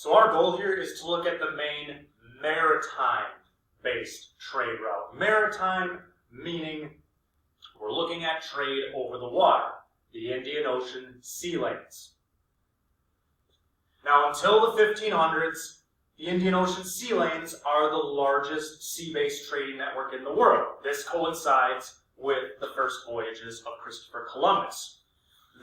So our goal here is to look at the main maritime-based trade route. Maritime meaning we're looking at trade over the water, the Indian Ocean sea lanes. Now, until the 1500s, the Indian Ocean sea lanes are the largest sea-based trading network in the world. This coincides with the first voyages of Christopher Columbus.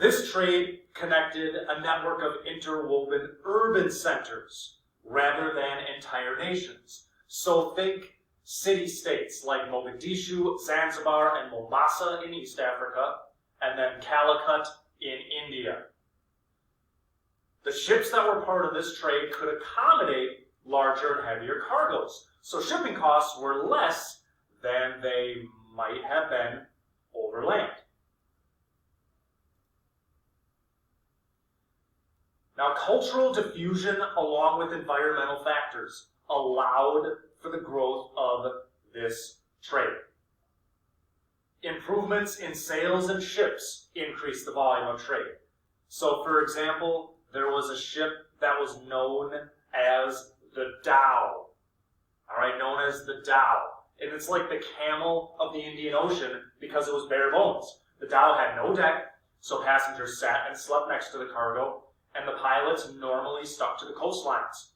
This trade connected a network of interwoven urban centers rather than entire nations. So think city-states like Mogadishu, Zanzibar, and Mombasa in East Africa, and then Calicut in India. The ships that were part of this trade could accommodate larger and heavier cargoes, so shipping costs were less than they might have been overland. Now, cultural diffusion along with environmental factors allowed for the growth of this trade. Improvements in sails and ships increased the volume of trade. So, for example, there was a ship that was known as the dhow, known as the dhow. And it's like the camel of the Indian Ocean because it was bare bones. The dhow had no deck, so passengers sat and slept next to the cargo, and the pilots normally stuck to the coastlines.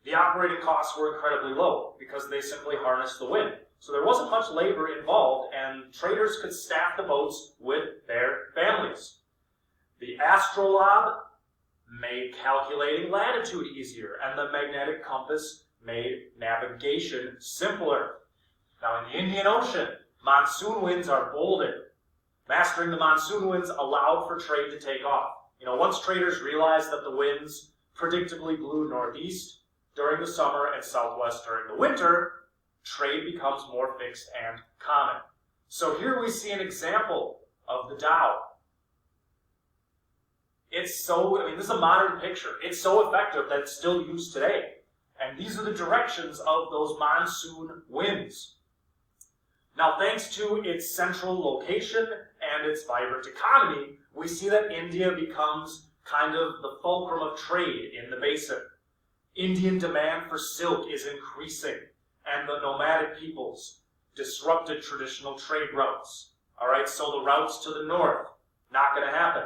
The operating costs were incredibly low because they simply harnessed the wind. So there wasn't much labor involved, and traders could staff the boats with their families. The astrolabe made calculating latitude easier, and the magnetic compass made navigation simpler. Now, in the Indian Ocean, monsoon winds are bolded. Mastering the monsoon winds allowed for trade to take off. Once traders realized that the winds predictably blew northeast during the summer and southwest during the winter, trade becomes more fixed and common. So here we see an example of the dhow. This is a modern picture. It's so effective that it's still used today. And these are the directions of those monsoon winds. Now, thanks to its central location and its vibrant economy, we see that India becomes kind of the fulcrum of trade in the basin. Indian demand for silk is increasing, and the nomadic peoples disrupted traditional trade routes. So the routes to the north, not going to happen.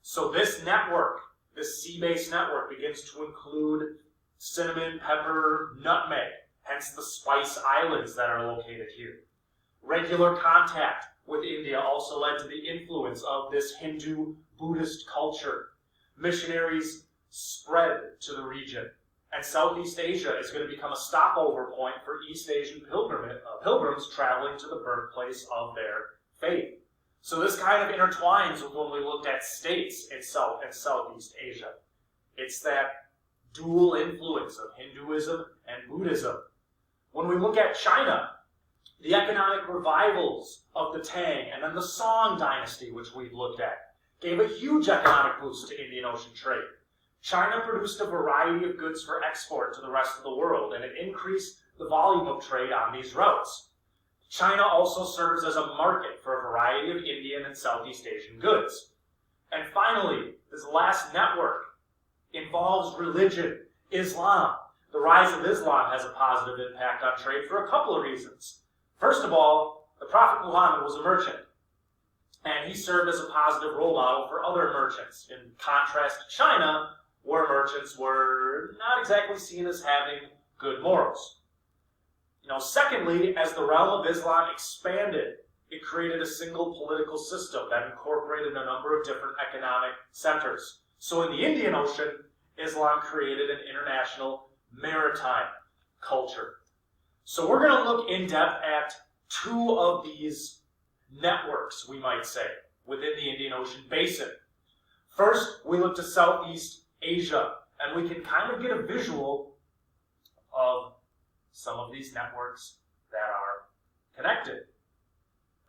So this network, this sea-based network, begins to include cinnamon, pepper, nutmeg, hence the spice islands that are located here. Regular contact with India also led to the influence of this Hindu-Buddhist culture. Missionaries spread to the region, and Southeast Asia is going to become a stopover point for East Asian pilgrims traveling to the birthplace of their faith. So this kind of intertwines with when we looked at states in South and Southeast Asia. It's that dual influence of Hinduism and Buddhism. When we look at China, the economic revivals of the Tang and then the Song dynasty, which we've looked at, gave a huge economic boost to Indian Ocean trade. China produced a variety of goods for export to the rest of the world, and it increased the volume of trade on these routes. China also serves as a market for a variety of Indian and Southeast Asian goods. And finally, this last network involves religion, Islam. The rise of Islam has a positive impact on trade for a couple of reasons. First of all, the Prophet Muhammad was a merchant, and he served as a positive role model for other merchants, in contrast to China, where merchants were not exactly seen as having good morals. Secondly, as the realm of Islam expanded, it created a single political system that incorporated a number of different economic centers. So in the Indian Ocean, Islam created an international maritime culture. So we're going to look in depth at two of these networks, we might say, within the Indian Ocean basin. First, we look to Southeast Asia, and we can kind of get a visual of some of these networks that are connected.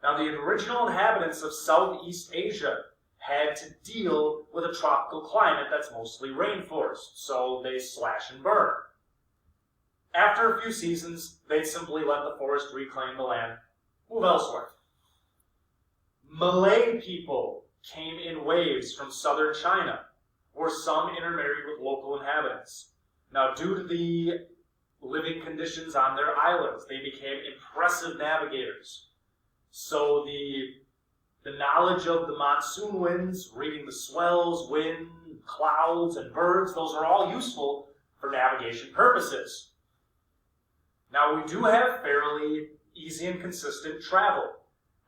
Now, the original inhabitants of Southeast Asia had to deal with a tropical climate that's mostly rainforest, so they slash and burn. After a few seasons, they'd simply let the forest reclaim the land, move elsewhere. Malay people came in waves from southern China, where some intermarried with local inhabitants. Now, due to the living conditions on their islands, they became impressive navigators. So the knowledge of the monsoon winds, reading the swells, wind, clouds, and birds, those are all useful for navigation purposes. Now, we do have fairly easy and consistent travel,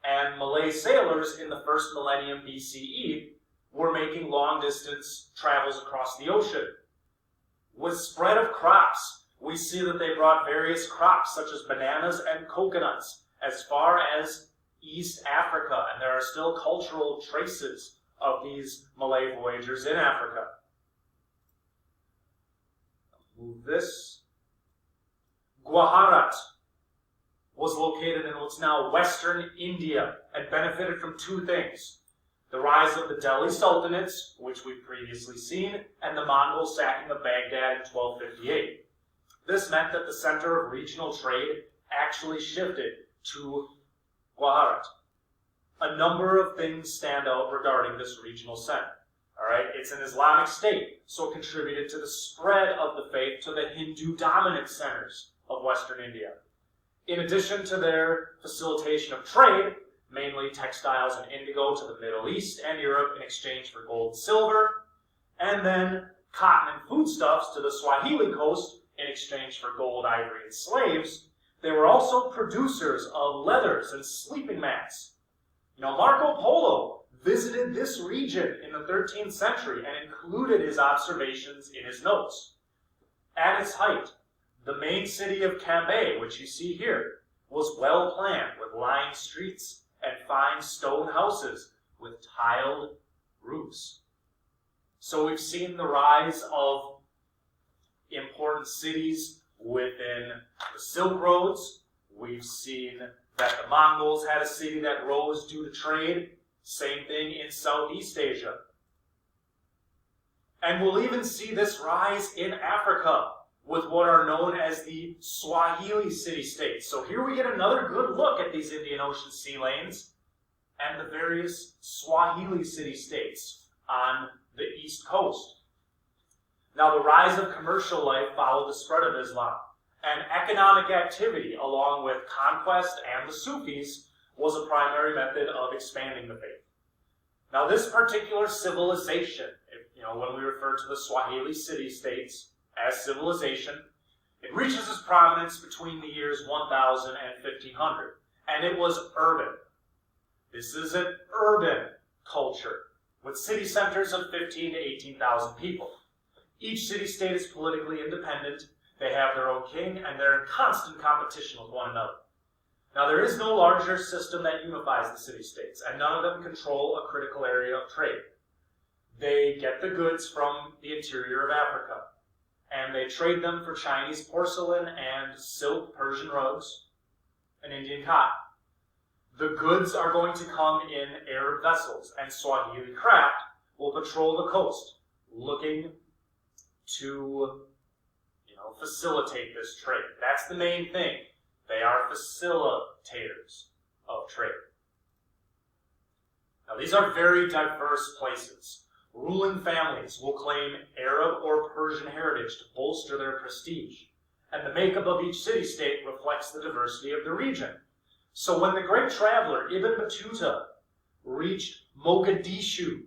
and Malay sailors in the first millennium BCE were making long-distance travels across the ocean. With spread of crops, we see that they brought various crops such as bananas and coconuts as far as East Africa, and there are still cultural traces of these Malay voyagers in Africa. Move this. Gujarat was located in what's now Western India and benefited from two things: the rise of the Delhi Sultanates, which we've previously seen, and the Mongol sacking of Baghdad in 1258. This meant that the center of regional trade actually shifted to Gujarat. A number of things stand out regarding this regional center. All right, it's an Islamic state, so it contributed to the spread of the faith to the Hindu-dominant centers of Western India. In addition to their facilitation of trade, mainly textiles and indigo to the Middle East and Europe in exchange for gold and silver, and then cotton and foodstuffs to the Swahili coast in exchange for gold, ivory, and slaves, they were also producers of leathers and sleeping mats. Marco Polo visited this region in the 13th century and included his observations in his notes. At its height, the main city of Cambay, which you see here, was well planned with lined streets and fine stone houses with tiled roofs. So we've seen the rise of important cities within the Silk Roads. We've seen that the Mongols had a city that rose due to trade. Same thing in Southeast Asia. And we'll even see this rise in Africa with what are known as the Swahili city-states. So here we get another good look at these Indian Ocean sea lanes and the various Swahili city-states on the east coast. Now, the rise of commercial life followed the spread of Islam, and economic activity, along with conquest and the Sufis, was a primary method of expanding the faith. Now, this particular civilization, when we refer to the Swahili city-states as civilization, it reaches its prominence between the years 1000 and 1500, and it was urban. This is an urban culture, with city centers of 15 to 18,000 people. Each city-state is politically independent, they have their own king, and they're in constant competition with one another. Now, there is no larger system that unifies the city-states, and none of them control a critical area of trade. They get the goods from the interior of Africa, and they trade them for Chinese porcelain and silk Persian rugs and Indian cotton. The goods are going to come in Arab vessels, and Swahili craft will patrol the coast, looking to facilitate this trade. That's the main thing. They are facilitators of trade. Now, these are very diverse places. Ruling families will claim Arab or Persian heritage to bolster their prestige, and the makeup of each city-state reflects the diversity of the region. So when the great traveler Ibn Battuta reached Mogadishu,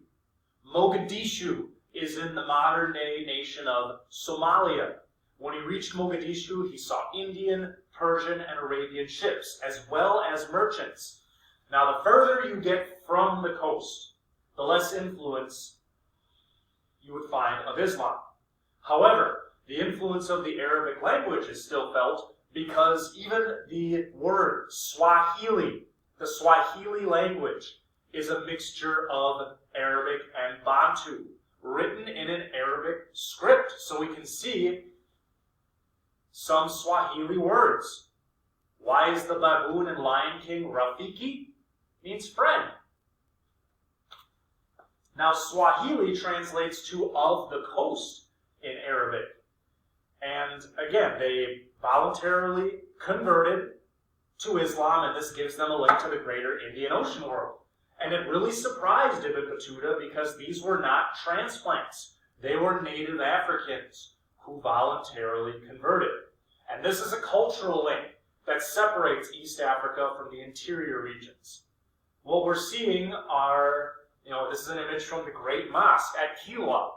Mogadishu is in the modern-day nation of Somalia. When he reached Mogadishu, he saw Indian, Persian, and Arabian ships, as well as merchants. Now, the further you get from the coast, the less influence you would find of Islam. However, the influence of the Arabic language is still felt because even the word Swahili, the Swahili language, is a mixture of Arabic and Bantu, written in an Arabic script. So we can see some Swahili words. Why is the baboon and Lion King Rafiki? Means friend. Now, Swahili translates to of the coast in Arabic. And again, they voluntarily converted to Islam, and this gives them a link to the greater Indian Ocean world. And it really surprised Ibn Battuta because these were not transplants. They were native Africans who voluntarily converted. And this is a cultural link that separates East Africa from the interior regions. What we're seeing are, this is an image from the Great Mosque at Kilwa,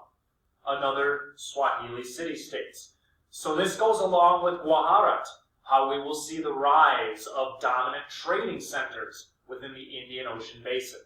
another Swahili city-states. So this goes along with Gujarat, how we will see the rise of dominant trading centers within the Indian Ocean basin.